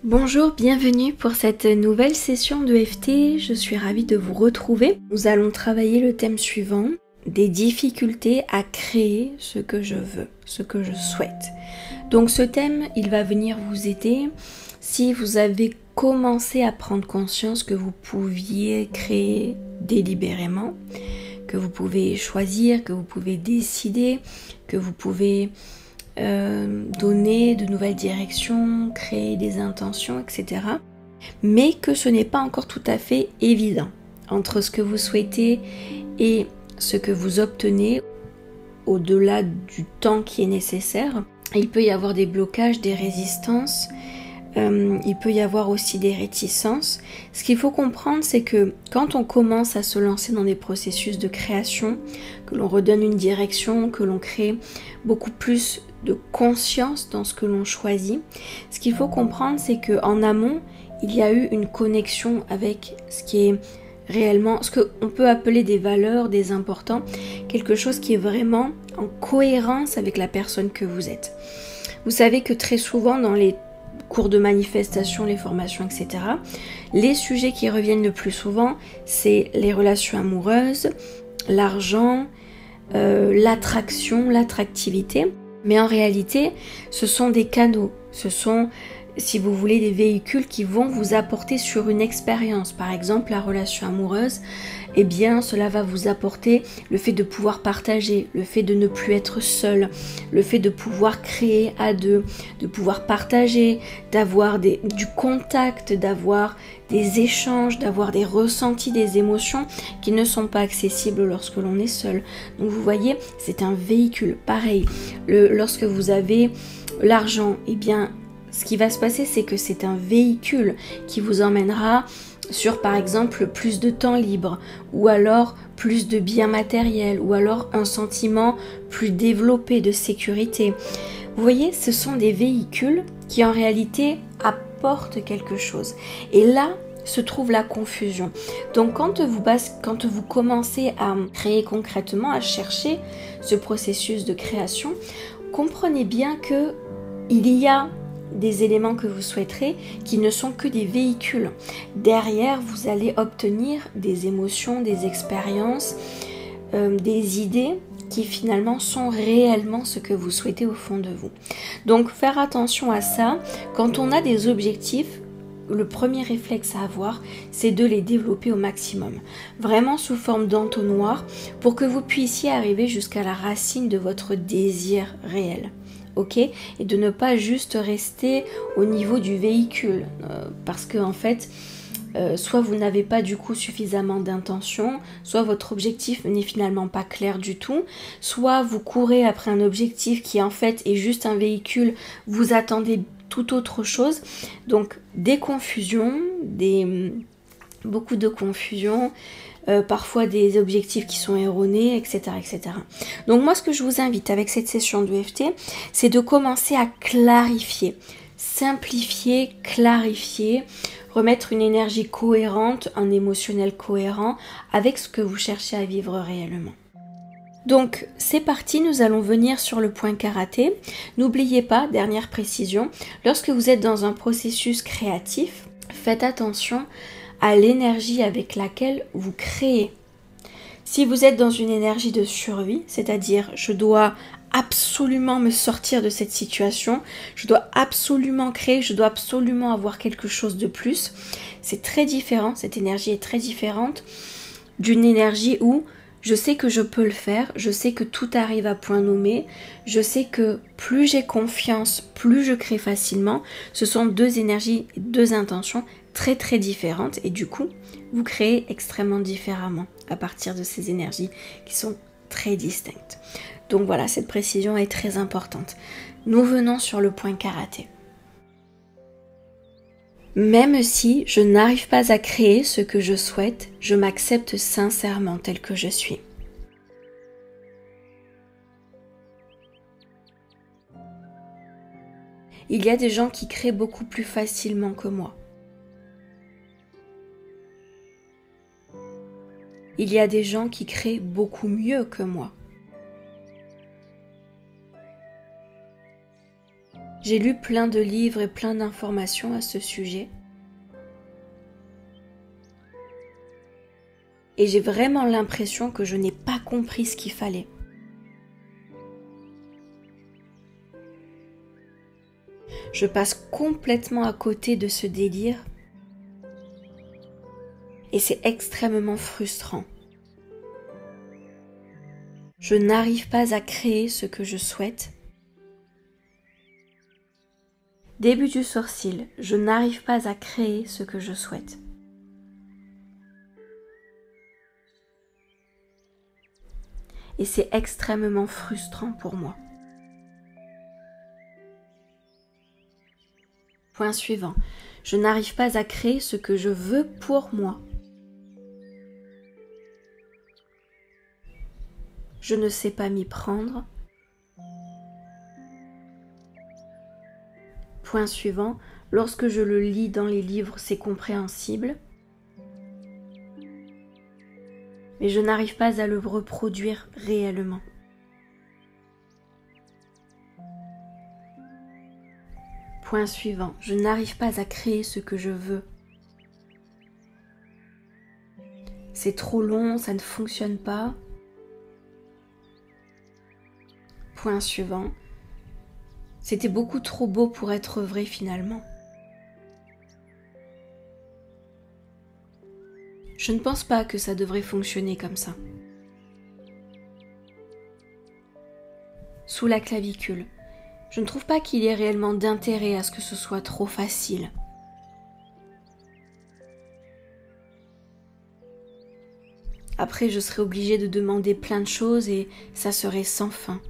Bonjour, bienvenue pour cette nouvelle session de FT, je suis ravie de vous retrouver. Nous allons travailler le thème suivant, des difficultés à créer ce que je veux, ce que je souhaite. Donc ce thème, il va venir vous aider si vous avez commencé à prendre conscience que vous pouviez créer délibérément, que vous pouvez choisir, que vous pouvez décider, que vous pouvez donner de nouvelles directions, créer des intentions, etc. Mais que ce n'est pas encore tout à fait évident entre ce que vous souhaitez et ce que vous obtenez au-delà du temps qui est nécessaire. Il peut y avoir des blocages, des résistances, il peut y avoir aussi des réticences. Ce qu'il faut comprendre, c'est que quand on commence à se lancer dans des processus de création, que l'on redonne une direction, que l'on crée beaucoup plus de conscience dans ce que l'on choisit, ce qu'il faut comprendre, c'est qu'en amont, il y a eu une connexion avec ce qui est réellement, ce qu'on peut appeler des valeurs, des importants, quelque chose qui est vraiment en cohérence avec la personne que vous êtes. Vous savez que très souvent dans les cours de manifestation, les formations, etc., les sujets qui reviennent le plus souvent, c'est les relations amoureuses, l'argent, l'attraction, l'attractivité. Mais en réalité, ce sont des canaux, ce sont, si vous voulez, des véhicules qui vont vous apporter sur une expérience. Par exemple, la relation amoureuse, eh bien, cela va vous apporter le fait de pouvoir partager, le fait de ne plus être seul, le fait de pouvoir créer à deux, de pouvoir partager, d'avoir du contact, d'avoir des échanges, d'avoir des ressentis, des émotions qui ne sont pas accessibles lorsque l'on est seul. Donc vous voyez, c'est un véhicule. Pareil, lorsque vous avez l'argent, eh bien, ce qui va se passer, c'est que c'est un véhicule qui vous emmènera sur, par exemple, plus de temps libre, ou alors plus de biens matériels, ou alors un sentiment plus développé de sécurité. Vous voyez, ce sont des véhicules qui en réalité apportent quelque chose. Et là se trouve la confusion. Donc quand vous commencez à créer concrètement, à chercher ce processus de création, comprenez bien que il y a des éléments que vous souhaiterez qui ne sont que des véhicules. Derrière, vous allez obtenir des émotions, des expériences, des idées qui finalement sont réellement ce que vous souhaitez au fond de vous. Donc faire attention à ça. Quand on a des objectifs, le premier réflexe à avoir, c'est de les développer au maximum. Vraiment sous forme d'entonnoir pour que vous puissiez arriver jusqu'à la racine de votre désir réel. Ok, et de ne pas juste rester au niveau du véhicule parce que en fait soit vous n'avez pas du coup suffisamment d'intention, soit votre objectif n'est finalement pas clair du tout, soit vous courez après un objectif qui en fait est juste un véhicule, vous attendez tout autre chose. Donc des confusions, beaucoup de confusion, parfois des objectifs qui sont erronés, etc., etc. Donc moi, ce que je vous invite avec cette session de FT, c'est de commencer à clarifier, simplifier, clarifier, remettre une énergie cohérente, un émotionnel cohérent avec ce que vous cherchez à vivre réellement. Donc c'est parti, nous allons venir sur le point karaté. N'oubliez pas, dernière précision, lorsque vous êtes dans un processus créatif, faites attention à l'énergie avec laquelle vous créez. Si vous êtes dans une énergie de survie, c'est-à-dire je dois absolument me sortir de cette situation, je dois absolument créer, je dois absolument avoir quelque chose de plus, c'est très différent, cette énergie est très différente d'une énergie où je sais que je peux le faire, je sais que tout arrive à point nommé, je sais que plus j'ai confiance, plus je crée facilement. Ce sont deux énergies, deux intentions très très différentes et du coup, vous créez extrêmement différemment à partir de ces énergies qui sont très distinctes. Donc voilà, cette précision est très importante. Nous venons sur le point karaté. Même si je n'arrive pas à créer ce que je souhaite, je m'accepte sincèrement tel que je suis. Il y a des gens qui créent beaucoup plus facilement que moi. Il y a des gens qui créent beaucoup mieux que moi. J'ai lu plein de livres et plein d'informations à ce sujet. Et j'ai vraiment l'impression que je n'ai pas compris ce qu'il fallait. Je passe complètement à côté de ce délire et c'est extrêmement frustrant. Je n'arrive pas à créer ce que je souhaite. Début du sourcil, je n'arrive pas à créer ce que je souhaite. Et c'est extrêmement frustrant pour moi. Point suivant, je n'arrive pas à créer ce que je veux pour moi. Je ne sais pas m'y prendre. Point suivant, lorsque je le lis dans les livres, c'est compréhensible. Mais je n'arrive pas à le reproduire réellement. Point suivant, je n'arrive pas à créer ce que je veux. C'est trop long, ça ne fonctionne pas. Point suivant, c'était beaucoup trop beau pour être vrai finalement. Je ne pense pas que ça devrait fonctionner comme ça. Sous la clavicule, je ne trouve pas qu'il y ait réellement d'intérêt à ce que ce soit trop facile. Après, je serais obligée de demander plein de choses et ça serait sans fin.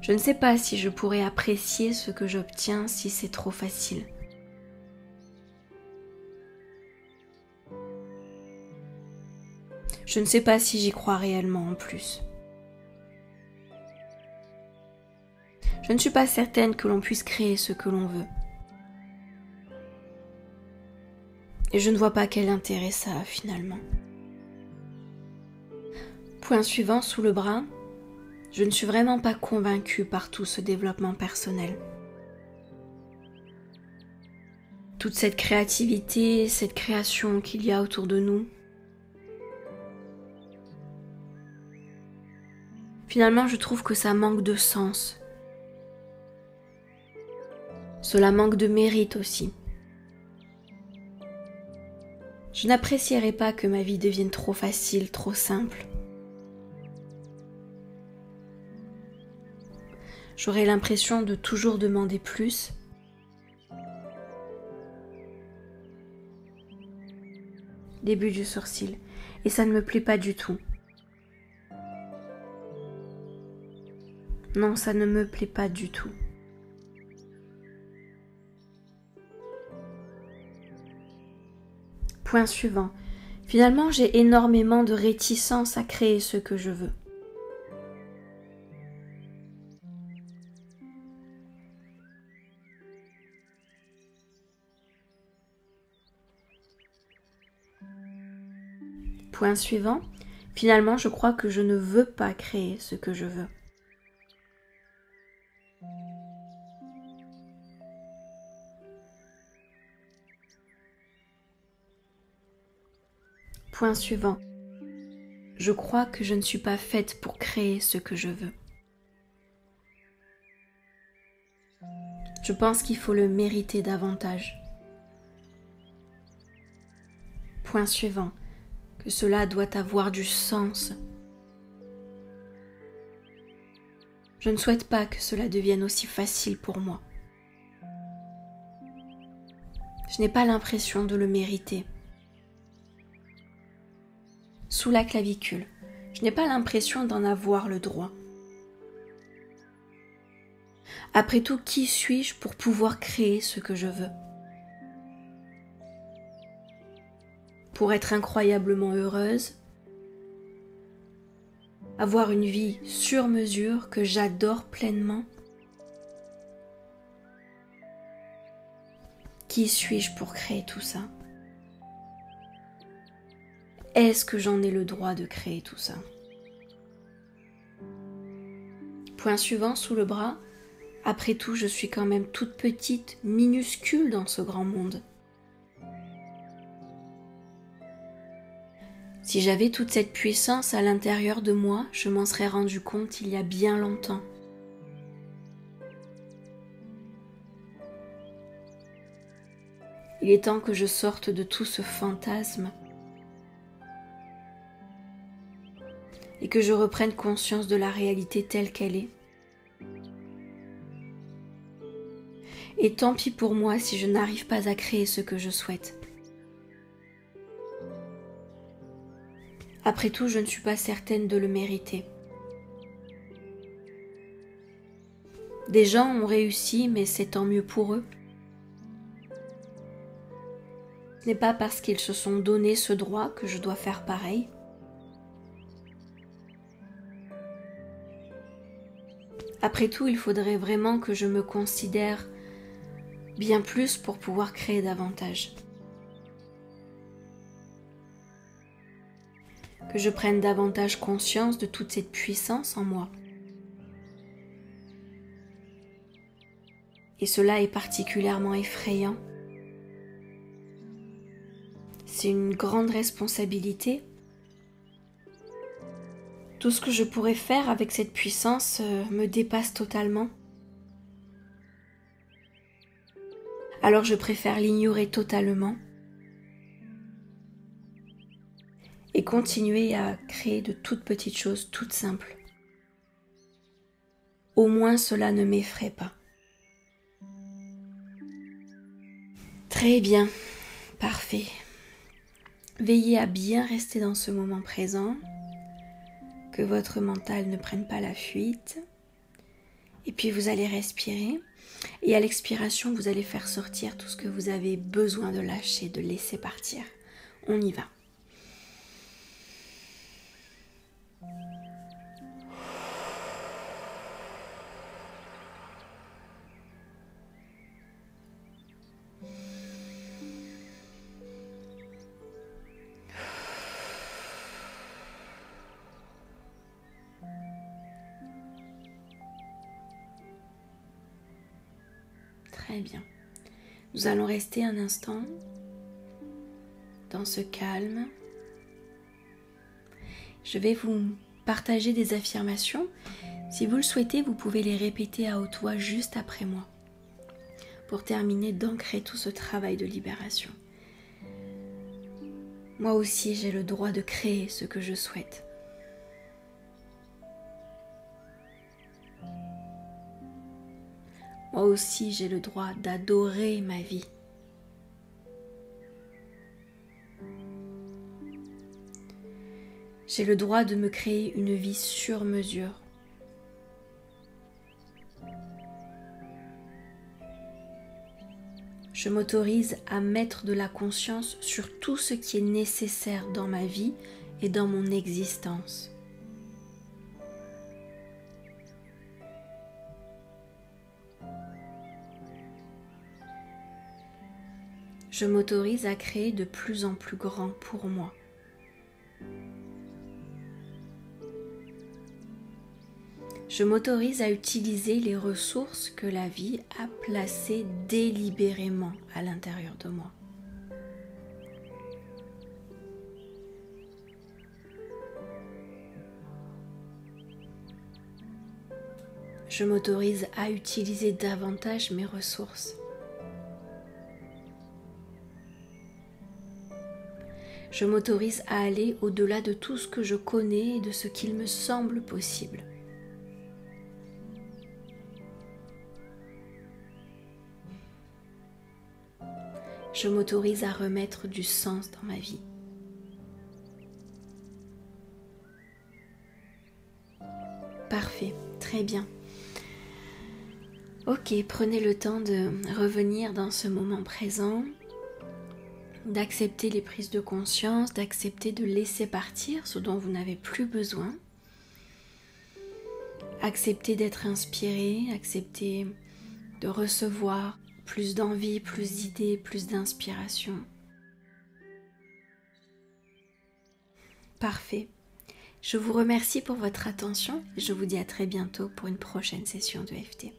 Je ne sais pas si je pourrais apprécier ce que j'obtiens si c'est trop facile. Je ne sais pas si j'y crois réellement en plus. Je ne suis pas certaine que l'on puisse créer ce que l'on veut. Et je ne vois pas quel intérêt ça a finalement. Point suivant, sous le bras, je ne suis vraiment pas convaincue par tout ce développement personnel. Toute cette créativité, cette création qu'il y a autour de nous. Finalement, je trouve que ça manque de sens. Cela manque de mérite aussi. Je n'apprécierais pas que ma vie devienne trop facile, trop simple. J'aurais l'impression de toujours demander plus. Début du sourcil. Et ça ne me plaît pas du tout. Non, ça ne me plaît pas du tout. Point suivant. Finalement, j'ai énormément de réticence à créer ce que je veux. Point suivant. Finalement, je crois que je ne veux pas créer ce que je veux. Point suivant. Je crois que je ne suis pas faite pour créer ce que je veux. Je pense qu'il faut le mériter davantage. Point suivant. Que cela doit avoir du sens. Je ne souhaite pas que cela devienne aussi facile pour moi. Je n'ai pas l'impression de le mériter. Sous la clavicule, je n'ai pas l'impression d'en avoir le droit. Après tout, qui suis-je pour pouvoir créer ce que je veux ? Pour être incroyablement heureuse, avoir une vie sur mesure que j'adore pleinement. Qui suis-je pour créer tout ça ? Est-ce que j'en ai le droit de créer tout ça ? Point suivant sous le bras. Après tout, je suis quand même toute petite, minuscule dans ce grand monde. Si j'avais toute cette puissance à l'intérieur de moi, je m'en serais rendu compte il y a bien longtemps. Il est temps que je sorte de tout ce fantasme et que je reprenne conscience de la réalité telle qu'elle est. Et tant pis pour moi si je n'arrive pas à créer ce que je souhaite. Après tout, je ne suis pas certaine de le mériter. Des gens ont réussi, mais c'est tant mieux pour eux. Ce n'est pas parce qu'ils se sont donné ce droit que je dois faire pareil. Après tout, il faudrait vraiment que je me considère bien plus pour pouvoir créer davantage. Que je prenne davantage conscience de toute cette puissance en moi. Et cela est particulièrement effrayant. C'est une grande responsabilité. Tout ce que je pourrais faire avec cette puissance me dépasse totalement. Alors je préfère l'ignorer totalement et continuer à créer de toutes petites choses, toutes simples. Au moins cela ne m'effraie pas. Très bien, parfait. Veillez à bien rester dans ce moment présent, que votre mental ne prenne pas la fuite. Et puis vous allez respirer. Et à l'expiration, vous allez faire sortir tout ce que vous avez besoin de lâcher, de laisser partir. On y va. Très bien. Nous allons rester un instant dans ce calme. Je vais vous partager des affirmations. Si vous le souhaitez, vous pouvez les répéter à haute voix juste après moi pour terminer d'ancrer tout ce travail de libération. Moi aussi, j'ai le droit de créer ce que je souhaite. Moi aussi, j'ai le droit d'adorer ma vie. J'ai le droit de me créer une vie sur mesure. Je m'autorise à mettre de la conscience sur tout ce qui est nécessaire dans ma vie et dans mon existence. Je m'autorise à créer de plus en plus grand pour moi. Je m'autorise à utiliser les ressources que la vie a placées délibérément à l'intérieur de moi. Je m'autorise à utiliser davantage mes ressources. Je m'autorise à aller au-delà de tout ce que je connais et de ce qu'il me semble possible. Je m'autorise à remettre du sens dans ma vie. Parfait, très bien. Ok, prenez le temps de revenir dans ce moment présent, d'accepter les prises de conscience, d'accepter de laisser partir ce dont vous n'avez plus besoin. Accepter d'être inspiré, accepter de recevoir plus d'envie, plus d'idées, plus d'inspiration. Parfait. Je vous remercie pour votre attention et je vous dis à très bientôt pour une prochaine session de EFT.